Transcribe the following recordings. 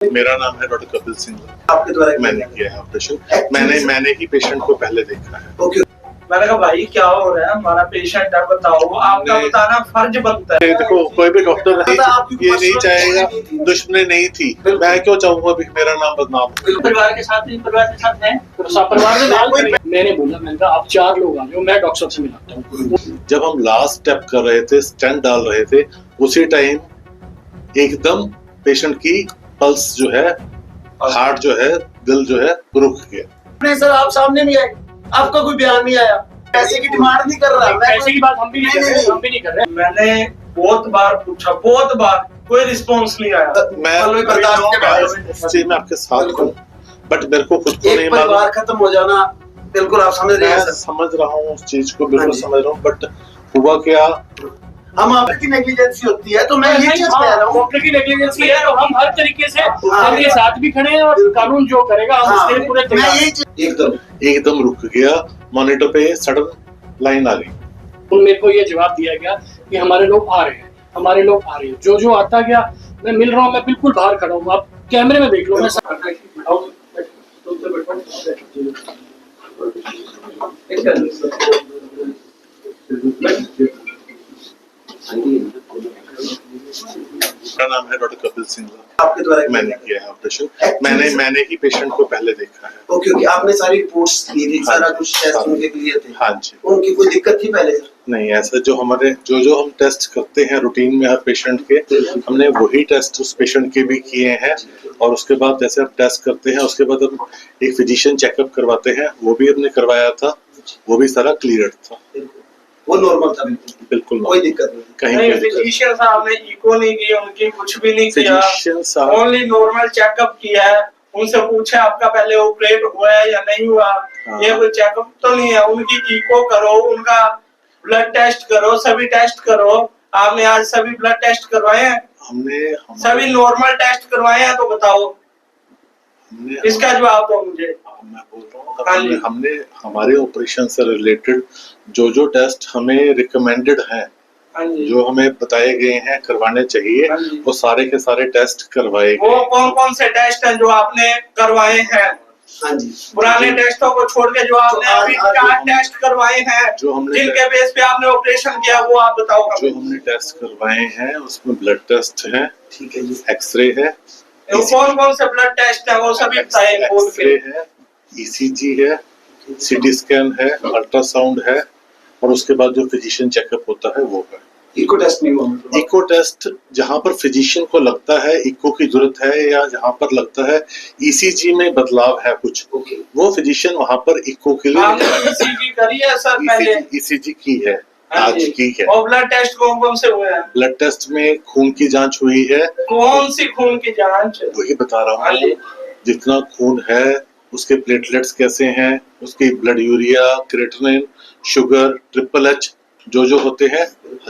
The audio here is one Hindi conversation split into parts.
मेरा नाम है डॉक्टर कपिल सिंह। आपके द्वारा मैंने किया है ऑपरेशन। मैंने ही पेशेंट को पहले देखा है। ओके। मैंने कहा भाई क्या हो रहा है, हमारा पेशेंट है, बताओ। आपका बताना फर्ज बनता है। देखो कोई भी डॉक्टर ये नहीं चाहेगा, दुश्मनी नहीं थी, मैं क्यों चाहूंगा भी मेरा नाम बदनाम हो। परिवार के साथ नहीं, परिवार के साथ है, परिवार में नाल मैंने बोला, मैंने कहा आप 4 लोग आ जाओ, मैं डॉक्टर साहब से मिलाता हूँ। जब हम लास्ट स्टेप कर रहे थे, स्टेंट डाल रहे थे, उसी टाइम एकदम पेशेंट की पल्स जो है, हार्ट जो है, दिल जो है रुक गया। नहीं सर, आप सामने नहीं आए, आपका कोई बयान नहीं आया, पैसे की डिमांड नहीं कर रहा। पैसे की बात हम भी नहीं कर रहे, हम भी नहीं कर रहे। मैंने बहुत बार पूछा, बहुत बार, कोई रिस्पॉन्स नहीं आया। मैं उस चीज में आपके साथ हूँ, बट मेरे को खुद को नहीं मालूम। परिवार खत्म हो जाना, बिल्कुल आप समझ रहे हैं सर। समझ रहा हूँ उस चीज को, बिल्कुल समझ रहा हूँ, बट हुआ क्या, हम आपकी नेग्लिजेंसी होती है, तो मैं ये चीज कह रहा हूँ, डॉक्टर की नेग्लिजेंसी है, तो हम हर तरीके से उनके साथ भी खड़े हैं और कानून जो करेगा हम उसके पूरे तैयार। एकदम रुक गया, मॉनिटर पे सडन लाइन आ गई। मेरे को ये जवाब दिया गया कि हमारे लोग आ रहे हैं, हमारे लोग आ रहे हैं। जो जो आता गया मैं मिल रहा हूँ, मैं बिल्कुल बाहर खड़ा हूँ, आप कैमरे में देख लो। मैं मेरा नाम है डॉक्टर कपिल सिंह। आपके द्वारा मैंने किया है ऑपरेशन। मैंने ही पेशेंट को पहले देखा है। ओके ओके, आपने सारी रिपोर्ट्स दी थी, सारा कुछ टेस्ट उनके क्लियर थे? हाँ जी। उनकी कोई दिक्कत थी पहले? नहीं, ऐसा जो हम टेस्ट करते हैं रूटीन में हर पेशेंट के, हमने वही टेस्ट उस पेशेंट के भी किए हैं। और उसके बाद जैसे हम टेस्ट करते हैं, उसके बाद हम एक फिजिशियन चेकअप करवाते हैं, वो भी हमने करवाया था, वो भी सारा क्लियर था, वो नॉर्मल था, बिल्कुल कोई दिक्कत नहीं। कहीं फिजिशियन साहब ने इको नहीं की, उनकी कुछ भी नहीं किया, फिजिशियन साहब ओनली नॉर्मल चेकअप किया है। उनसे पूछा आपका पहले ऑपरेट हुआ है या नहीं हुआ, ये कोई चेकअप तो नहीं है। उनकी इको करो, उनका ब्लड टेस्ट करो, सभी टेस्ट करो। आपने आज सभी ब्लड टेस्ट करवाए हैं? हमने सभी नॉर्मल टेस्ट करवाए हैं, तो बताओ इसका जवाब दो मुझे। मैं बोल रहा हूँ, हमने हमारे ऑपरेशन से रिलेटेड जो टेस्ट हमें रिकमेंडेड हैं, जो हमें बताए गए हैं करवाने चाहिए, वो सारे के सारे टेस्ट करवाए गए। वो कौन कौन से टेस्ट हैं जो आपने करवाए हैं? हाँ जी, पुराने टेस्टों को छोड़ के जो आपने अभी 4 टेस्ट करवाए हैं, जो हमने जिनके बेस पे आपने ऑपरेशन किया, वो आप बताओ। जो हमने टेस्ट करवाए हैं उसमें ब्लड टेस्ट है, ठीक है जी, एक्सरे है। कौन कौन से ब्लड टेस्ट है वो सभी बताएं। एक्सरे है, ईसीजी है, सीटी स्कैन है, अल्ट्रासाउंड है, और उसके बाद जो फिजिशियन चेकअप होता है वो है। इको टेस्ट नहीं हुआ? इको टेस्ट जहाँ पर फिजिशियन को लगता है इको की जरूरत है, या जहाँ पर लगता है ईसीजी में बदलाव है कुछ, वो फिजिशियन वहाँ पर इको के लिए ईसीजी करी है सर? पहले ईसीजी की है, आज की है। और ब्लड टेस्ट कौन कौन से हुए हैं? ब्लड टेस्ट में खून की जांच हुई है। कौन सी खून की जांच? वही बता रहा हूँ, जितना खून है उसके प्लेटलेट्स कैसे हैं, उसकी blood urea, creatinine, sugar, triple H, जो होते हैं,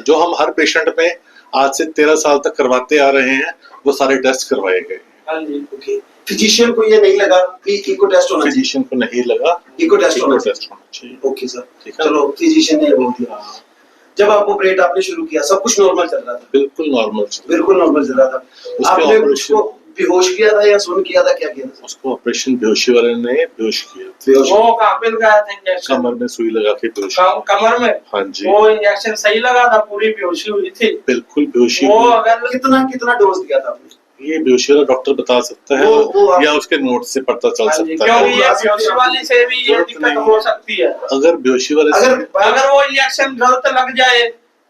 जो हम हर पेशेंट में आज से 13 साल तक करवाते आ रहे हैं, वो सारे टेस्ट करवाए गए। फिजिशियन को ये नहीं लगा कि इको टेस्ट होना चाहिए? फिजिशियन को नहीं लगा इको टेस्ट होना चाहिए। ओके सर, चलो फिजिशियन ने बोल दिया। जब आप ऑपरेट आपने शुरू किया, सब कुछ नॉर्मल चल रहा था? बिल्कुल नॉर्मल चल रहा था। आपने उसको बेहोश किया था या सुन किया था, क्या किया था? उसको ऑपरेशन बेहोशी वाले ने बेहोश किया। वो कहाँ पे लगाया था इंजेक्शन? कमर में सुई लगा के बेहोश। कमर में? हाँ जी। वो इंजेक्शन सही लगा था? पूरी बेहोशी हुई थी? बिल्कुल बेहोशी। वो अगर कितना डोज दिया था आपने? ये बेहोशी वाला डॉक्टर बता सकता है, या उसके नोट से पता चल सकता है। क्योंकि ये बेहोशी वाले से भी ये दिक्कत हो सकती है। अगर बेहोशी वाले अगर वो इंजेक्शन गलत लग जाए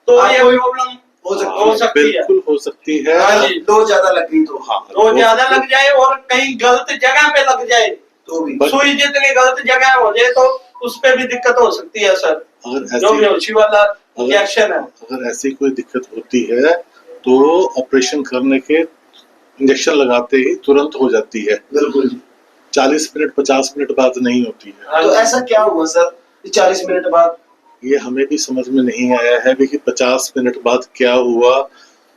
तो ये प्रॉब्लम हो सकती है। बिल्कुल हो सकती है। डोज ज्यादा लग गई तो, हाँ, डोज ज्यादा लग जाए और कहीं गलत जगह पे लग जाए तो भी, सुई जितनी गलत जगह हो जाए तो उस पे भी दिक्कत हो सकती है सर। जो बेहोशी वाला इंजेक्शन है, अगर ऐसी कोई दिक्कत होती है तो ऑपरेशन करने के इंजेक्शन लगाते ही तुरंत हो जाती है। बिल्कुल 40 मिनट 50 मिनट बाद नहीं होती है। तो ऐसा क्या हुआ सर 40 मिनट बाद? ये हमें भी समझ में नहीं आया है कि 50 मिनट बाद क्या हुआ।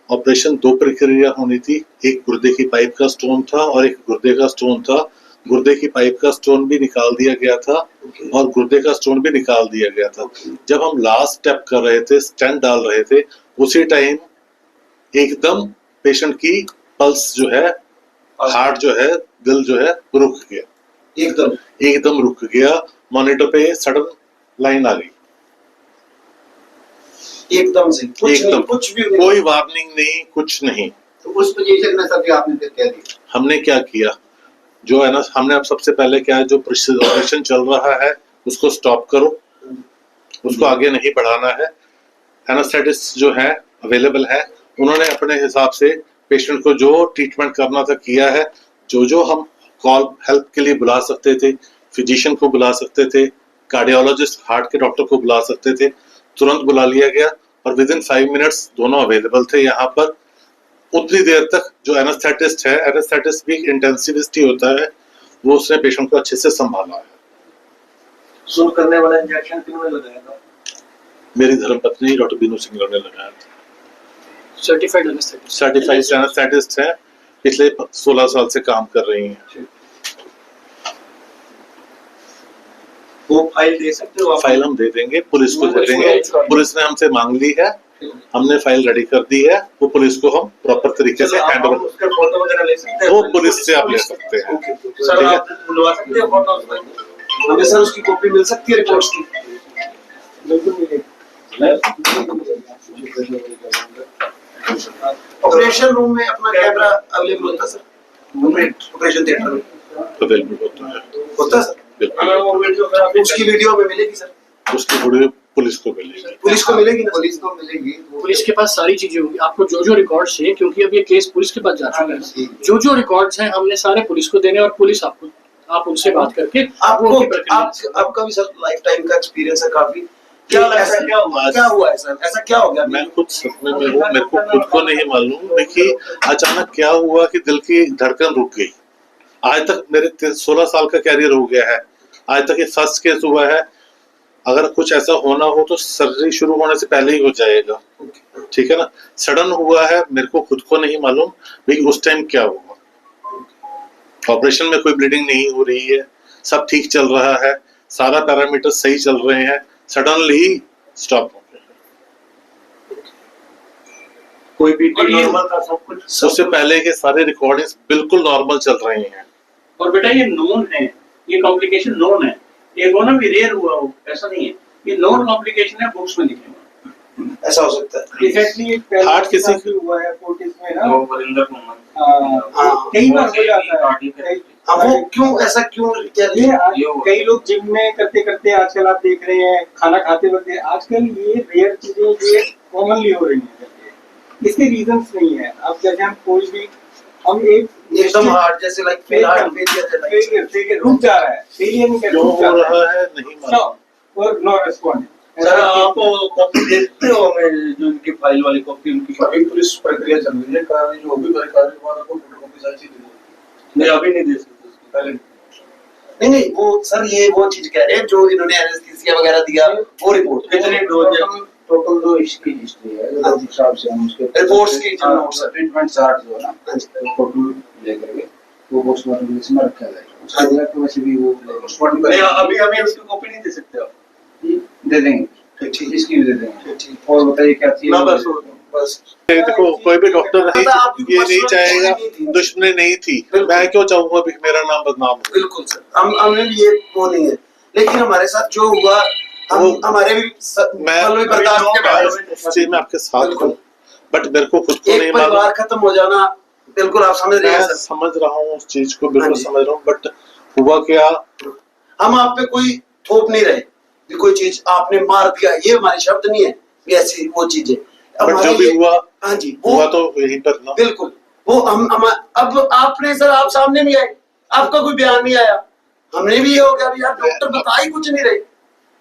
ऑपरेशन 2 प्रक्रिया होनी थी, एक गुर्दे की पाइप का स्टोन था और एक गुर्दे का स्टोन था। गुर्दे की पाइप का स्टोन भी निकाल दिया गया था और गुर्दे का स्टोन भी निकाल दिया गया था। जब हम लास्ट स्टेप कर रहे थे, स्टेंट डाल रहे थे, उसी टाइम एकदम पेशेंट की पल्स जो है, हार्ट जो है, दिल जो है रुक गया, एकदम रुक गया। मॉनिटर पे सडन लाइन आ गई, एकदम से एकदम, कुछ भी कोई वार्निंग नहीं, कुछ नहीं। तो उस पोजीशन में सर आपने फिर क्या किया? हमने क्या किया, जो है ना, हमने अब सबसे पहले क्या है, जो ऑपरेशन चल रहा है उसको स्टॉप करो, उसको आगे नहीं बढ़ाना है। एनास्थेटिस्ट जो है अवेलेबल है, उन्होंने अपने हिसाब से पेशेंट को जो ट्रीटमेंट करना था किया है। जो हम कॉल हेल्प के लिए बुला सकते थे, फिजिशियन को बुला सकते थे, कार्डियोलॉजिस्ट हार्ट के डॉक्टर को बुला सकते थे, तुरंत बुला लिया गया और विद इन 5 मिनट्स दोनों अवेलेबल थे यहाँ पर। उतनी देर तक जो एनास्थेटिस्ट है, एनास्थेटिस्ट भी इंटेंसिविस्ट ही होता है, वो उसने पेशेंट को अच्छे से संभाला है। सुन करने वाला इंजेक्शन किन्होंने लगाया था? मेरी धर्मपत्नी डॉक्टर बीनू सिंगला ने लगाया था। सर्टिफाइड एनेस्थेटिस्ट, सर्टिफाइड एनास्थेटिस्ट है, पिछले 16 साल से काम कर रही हैं। वो फाइल दे सकते हो आप? फाइल हम दे देंगे, पुलिस को दे देंगे। पुलिस ने हमसे मांग ली है, हमने फाइल रेडी कर दी है, वो पुलिस को हम प्रॉपर तरीके से हैंड ओवर, उसके फोटो वगैरह ले सकते हैं? वो पुलिस से आप ले सकते हैं। सर आप बुलवा सकते हैं फोटोज में? हमें सर उसकी कॉपी मिल सकती है रिपोर्ट्स की? बिल्कुल मिलेगी। ऑपरेशन रूम में अपना कैमरा अवेलेबल होता है सर? ऑपरेशन थिएटर में अवेलेबल होता है सर? बिल्कुल। उसकी वीडियो में मिलेगी सर? उसकी वीडियो पुलिस को मिलेगी। पुलिस को मिलेगी ना? पुलिस को मिलेगी। पुलिस के पास सारी चीजें होंगी। आपको जो रिकॉर्ड्स है, क्योंकि अब ये केस पुलिस के पास जा चुका है, जो रिकॉर्ड्स हैं हमने सारे पुलिस को देने, और पुलिस आपको, आप उनसे बात करके आपका भी सर लाइफ टाइम का एक्सपीरियंस है काफी। क्या हुआ है सर? ऐसा क्या हो गया? मैं खुद सपने में हूँ, मेरे को खुद को नहीं मालूम। देखिए अचानक क्या हुआ कि दिल की धड़कन रुक गई। आज तक मेरे 16 साल का कैरियर हो गया है, आज तक ये फर्स्ट केस हुआ है। अगर कुछ ऐसा होना हो तो सर्जरी शुरू होने से पहले ही हो जाएगा, ठीक है ना। सडन हुआ है, मेरे को खुद को नहीं मालूम भाई उस टाइम क्या हुआ। ऑपरेशन में कोई ब्लीडिंग नहीं हो रही है, सब ठीक चल रहा है, सारा पैरामीटर सही चल रहे हैं, सडनली स्टॉप हो गया। कोई बीटी नॉर्मल था सब कुछ? सबसे पहले के सारे रिकॉर्डिंग्स बिल्कुल नॉर्मल चल रहे हैं। और बेटा ये नोन है, ये कॉम्प्लिकेशन नोन है, ये वो ना भी रेयर हुआ हो, ऐसा नहीं है, ये नोन कॉम्प्लिकेशन है, बुक्स में लिखे हुए। ऐसा हो सकता है। एग्जैक्टली हार्ट किसी भी हुआ है 40s में ना, वो वरिंदर मोहम्मद कई बार हो जाता है। वो क्यों ऐसा क्यों? कई लोग जिम में करते करते आजकल आप देख रहे हैं, खाना खाते वक्त आजकल ये रेयर चीजें ये कॉमनली हो रही हैं। इसके रीजंस नहीं है। अब जैसे हम कोई भी हम एकदम हार्ट जैसे लाइक फेलियर रुक जा रहा है, फेलियर नहीं कर जो हो रहा है नहीं मालूम। और नो रिस्पॉन्ड। सर आप कॉपी देखते हो हमें, जो उनकी फाइल वाली कॉपी, उनकी अभी पुलिस प्रक्रिया चल रही है, कार्रवाई जो भी कार्रवाई हमारा को फोटोकॉपी सारी चीज नहीं, अभी नहीं दे सकते उसकी पहले। नहीं वो सर ये वो चीज कह रहे हैं जो इन्होंने एनेस्थीसिया वगैरह दिया, वो रिपोर्ट कितने डोज है टोटल जो इसकी हिस्ट्री है उस हिसाब से हम उसके रिपोर्ट्स की ट्रीटमेंट चार्ट जो है ना टोटल लेकर के वो पोस्टमार्टम लिस्ट में रखा जाएगा। उसके बाद तो वैसे भी वो पोस्टमार्टम नहीं, अभी हमें उसकी कॉपी नहीं दे सकते आप? दे देंगे, ठीक, इसकी भी दे देंगे। और बताइए क्या चाहिए? ना बस देखो कोई भी डॉक्टर नहीं ये नहीं चाहेगा, दुश्मनी नहीं थी, मैं क्यों चाहूंगा भी मेरा नाम बदनाम हो। बिल्कुल सर, हमने ये वो नहीं है, लेकिन हमारे साथ जो हुआ हमारे भी मैं बर्दाश्त के बाद में आपके साथ हूँ, बट मेरे को खुद को नहीं मालूम। परिवार खत्म हो जाना, बिल्कुल आप समझ रहे हैं सर? समझ रहा हूँ उस चीज को, बिल्कुल समझ रहा हूँ, बट हुआ क्या, हम आप पे कोई थोप नहीं रहे कि कोई चीज आपने मार दिया, ये हमारे शब्द नहीं है कि ऐसी वो चीजें। बट जो भी हुआ, हाँ जी, हुआ तो यहीं पर ना। बिल्कुल वो हम अब आपने सर आप सामने नहीं आए, आपका कोई बयान नहीं आया, हमने भी ये हो गया यार डॉक्टर बता ही कुछ नहीं रहे।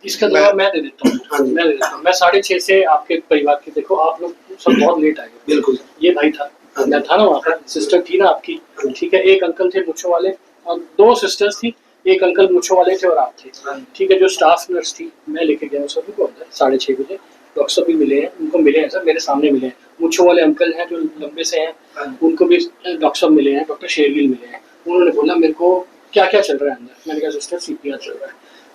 इसका जवाब मैं दे देता हूँ, मैं दे देता हूँ। मैं 6:30 से आपके परिवार के, देखो आप लोग सब बहुत लेट आए। बिल्कुल ये भाई था, मैं था ना वहाँ पर, सिस्टर थी ना आपकी, ठीक है, एक अंकल थे मुच्छों वाले और 2 सिस्टर्स थी, एक अंकल मुच्छों वाले थे और आप थे, ठीक है। जो स्टाफ नर्स थी मैं लेके गया सभी को अंदर 6:30 बजे। डॉक्टर साहब भी मिले हैं, उनको मिले हैं सर, मेरे सामने मिले हैं। मुच्छों वाले अंकल हैं जो लंबे से हैं, उनको भी डॉक्टर साहब मिले हैं, डॉक्टर शेरगिल मिले हैं। उन्होंने बोला मेरे को क्या क्या चल रहा है अंदर, मैंने कहा सिस्टर CPR चल रहा है।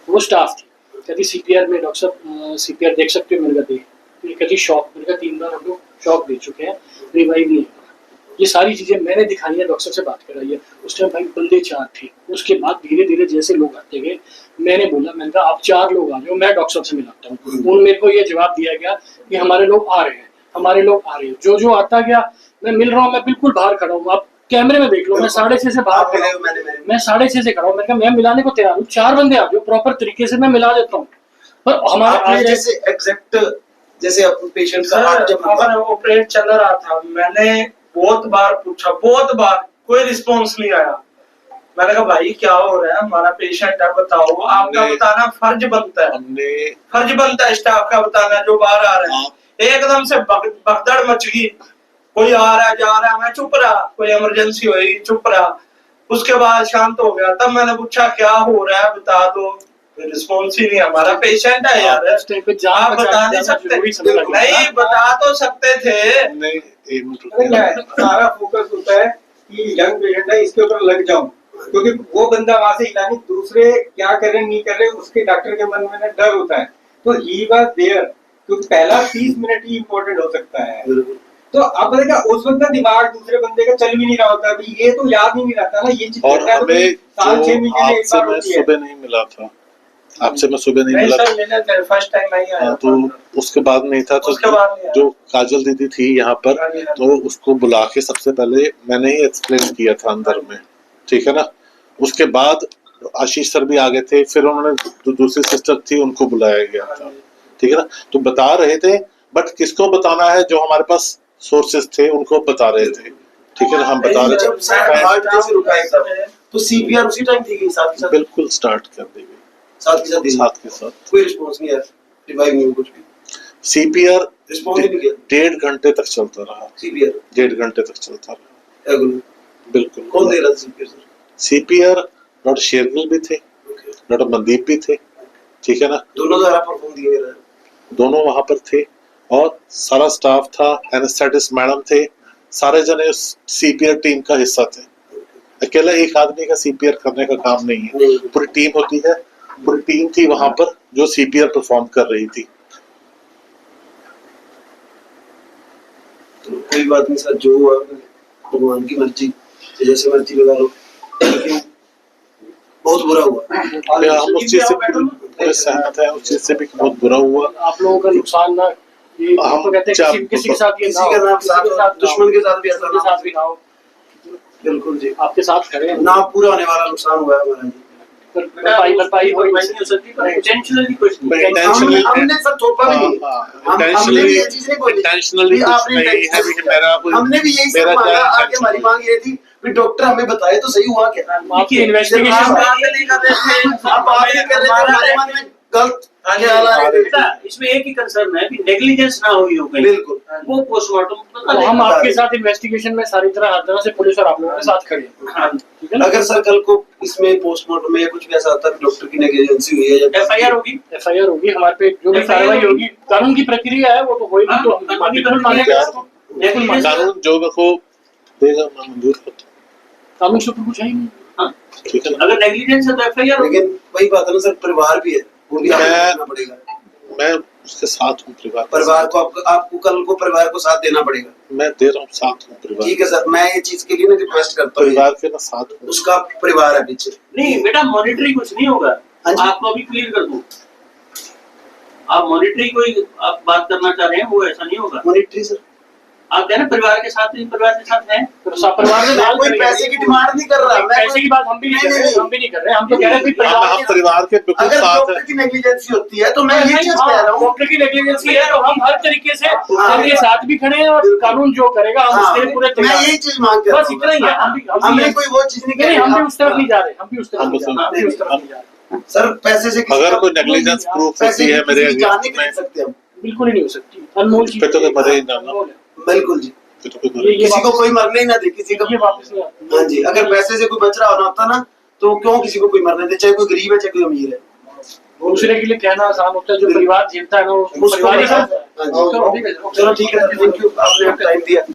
वो स्टाफ थी, कहती CPR में डॉक्टर साहब CPR देख सकते हो, मैंने कहा देख, कहती शॉक, मैंने कहा 3 बार हम लोग शॉक दे चुके हैं, रिवाइव नहीं होगा। ये सारी चीजें मैंने दिखाई है, डॉक्टर से बात कराई है। उस टाइम भाई बंदे 4 थे। उसके बाद धीरे धीरे जैसे लोग आते गए, मैंने बोला, मैंने कहा आप 4 लोग आ जाओ, मैं डॉक्टर से मिलाता हूँ। उन मेरे को ये जवाब दिया गया कि हमारे लोग आ रहे हैं, हमारे लोग आ रहे हैं। जो जो आता गया मैं मिल रहा हूँ, मैं बिल्कुल बाहर खड़ा हूँ, आप कैमरे में देख लो, मैं 6:30 से बाहर खड़ा हूँ, मैं 6:30 से खड़ा हूँ। मैंने कहा मैं मिलाने को तैयार हूँ, 4 बंदे आ जाओ, प्रॉपर तरीके से मैं मिला देता हूँ। पर हमारे जैसे एग्जैक्ट जैसे अब पेशेंट का हार्ट जब अगर ऑपरेट चल रहा था, मैंने बहुत बार पूछा, बहुत बार, कोई रिस्पॉन्स नहीं आया। मैंने कहा भाई क्या हो रहा है, हमारा पेशेंट है, बताओ। आपका बताना फर्ज बनता है, फर्ज बनता है स्टाफ का बताना जो बाहर आ रहे हैं। एकदम से भगदड़ मच गई, कोई आ रहा है जा रहा है, मैं चुप रहा, कोई इमरजेंसी हुई चुप रहा। उसके बाद शांत हो गया, तब मैंने पूछा क्या हो रहा है बता दो, रिस्पॉन्स ही नहीं। हमारा पेशेंट है यार, आप बता नहीं सकते? नहीं बता तो सकते थे। सारा फोकस होता है कि यंग पेशेंट है, इसके ऊपर लग जाऊं, क्योंकि वो बंदा वहां से इलाज, दूसरे क्या कर रहे नहीं कर रहे उसके डॉक्टर के मन में डर होता है। तो ही वाज देयर, क्योंकि पहला 30 मिनट ही इम्पोर्टेंट हो सकता है। तो अब पता उस वक्त ना दिमाग दूसरे बंदे का चल भी नहीं रहा होता, अभी ये तो याद नहीं रहता ना ये चीज। और हमें 7-6 महीने में एक बार मैं होती है। सुबह नहीं मिला था, आपसे मैं सुबह नहीं मिला था, फर्स्ट टाइम नहीं आया। तो उसके बाद नहीं था। तो उसके बाद नहीं आया। जो काजल दीदी थी यहाँ पर, तो उसको बुला के सबसे पहले मैंने ही एक्सप्लेन किया था अंदर में, ठीक है ना। उसके बाद आशीष सर भी आ गए थे, फिर उन्होंने जो दूसरी सिस्टर थी उनको बुलाया गया था, ठीक है ना। तो बता रहे थे, बट किसको बताना है, जो हमारे पास सोर्सेस थे उनको बता रहे थे, ठीक है ना। हम बता रहे जब सर हार्ट जैसे रुका एकदम, तो सीपीआर उसी टाइम थी साथ के थे, साथ बिल्कुल स्टार्ट कर दी गई साथ के साथ साथ के साथ। कोई रिस्पांस नहीं आया, रिवाइव नहीं हुआ कुछ भी, सीपीआर रिस्पॉन्स ही नहीं किया। 1.5 घंटे तक चलता रहा, सीपीआर 1.5 घंटे तक चलता रहा, रेगुलर बिल्कुल। कौन दे रहा था CPR sir? CPR doctor Shergill भी थे, डॉक्टर मनदीप भी थे, ठीक है ना। दोनों द्वारा परफॉर्म दिए गए, दोनों वहां पर थे और सारा स्टाफ था, एनेस्थेटिस्ट मैडम थे, सारे जने उस सीपीआर टीम का हिस्सा थे। अकेला एक आदमी का सीपीआर करने का काम नहीं है, पूरी टीम होती है, पूरी टीम थी वहां पर जो सीपीआर परफॉर्म कर रही थी। तो कोई बात नहीं सर, जो हुआ भगवान की मर्जी, जैसे मर्जी लगा लो, लेकिन बहुत बुरा हुआ। हम उस चीज से पूरे सहमत हैं, उस चीज से भी बहुत बुरा हुआ। आप लोगों का नुकसान ना, ये हम तो कहते हैं किसी के साथ ये किसी के साथ दुश्मन के साथ भी ऐसा के साथ भी ना हो, बिल्कुल जी, आपके साथ खड़े हैं ना पूरा होने वाला नुकसान हुआ है हमारा जी। भरपाई हो नहीं हो सकती, पर इंटेंशनली कुछ नहीं। हमने सर थोपा भी नहीं, हमने भी ये चीज नहीं बोली, इंटेंशनली आपने हमने भी यही सब मांगा, आगे हमारी मांग ये थी कि डॉक्टर हमें बताए तो सही हुआ क्या। आपकी इन्वेस्टिगेशन आप बात नहीं कर रहे थे, हमारे मन में गलत ख्याल आ रहे थे। बेटा, इसमें एक ही कंसर्न है कि नेग्लिजेंस ना हुई हो कहीं, बिल्कुल वो पोस्टमार्टम तो हम आपके साथ इन्वेस्टिगेशन में सारी तरह हर तरह से पुलिस और आप लोगों के साथ खड़े हैं, हाँ, ठीक है ना। अगर सर कल को इसमें पोस्टमार्टम में या कुछ भी ऐसा आता है डॉक्टर की नेग्लिजेंसी हुई है या एफआईआर होगी, एफआईआर होगी, हमारे पे जो भी FIR कार्रवाई होगी, कानून की प्रक्रिया है वो तो होगी, हाँ, तो हम कानून की बिल्कुल प्रक्रिया मानेंगे, बिल्कुल मानेंगे। कानून जो को देगा मैं मंजूर करता कानून से कुछ है ही नहीं। हाँ, हूं, ठीक है ना। अगर नेग्लिजेंस है तो एफआईआर होगी। लेकिन वही बात है ना सर, परिवार भी है, वो भी आगे देखना पड़ेगा। मैं उसके साथ हूँ, परिवार को आपको कल को परिवार को साथ देना पड़ेगा। मैं दे रहा हूँ, साथ हूँ परिवार, ठीक है सर, मैं ये चीज के लिए ना रिक्वेस्ट करता हूँ, परिवार के ना साथ हूँ। उसका परिवार है पीछे। नहीं बेटा, मॉनिटरी कुछ नहीं होगा, हाँ जी। आपको अभी क्लियर कर दूं, आप मॉनिटरी कोई आप बात करना चाह रहे हैं वो ऐसा नहीं होगा। मॉनिटरी सर आप कहना परिवार के साथ हैं, परिवार में मैं कोई पैसे की डिमांड नहीं कर रहा, मैं पैसे की बात हम भी नहीं कर रहे, हम भी नहीं कर रहे, हम तो कह रहे हैं कि हम परिवार के बिल्कुल अगर साथ डॉक्टर है। की नेग्लिजेंसी होती है तो मैं ये चीज कह रहा हूँ, डॉक्टर की नेग्लिजेंसी है तो हम हर तरीके से उनके साथ भी खड़े हैं और कानून जो करेगा हम उसके लिए पूरे मैं तैयार यही हैं। चीज मांग कर बस इतना ही है, हमने कोई वो चीज नहीं नहीं, हम भी कही। उस तरफ नहीं जा रहे, हम भी उस तरफ हम नहीं जा रहे, हम भी उस तरफ नहीं जा रहे। सर पैसे से किसी अगर का- कोई नेग्लिजेंस प्रूफ पैसे होती है की मेरे किसी की जान नहीं अगेंस्ट खरीद सकते हम, बिल्कुल ही नहीं हो सकती, अनमोल चीज फिर तो मरे ही जाना। अनमोल है। बिल्कुल जी, फिर तो कोई ये किसी को कोई मरने ही ना दे, किसी ये को। वापस नहीं आती। हाँ जी, अगर पैसे से कोई बच रहा होना होता ना तो क्यों किसी को कोई मरने दे, चाहे कोई गरीब है चाहे कोई अमीर है। दूसरे के लिए कहना आसान होता है, जो परिवार जीता है ना वो उसको परिवार ही हाँ का जी। चलो ठीक है, थैंक यू, आपने टाइम दिया।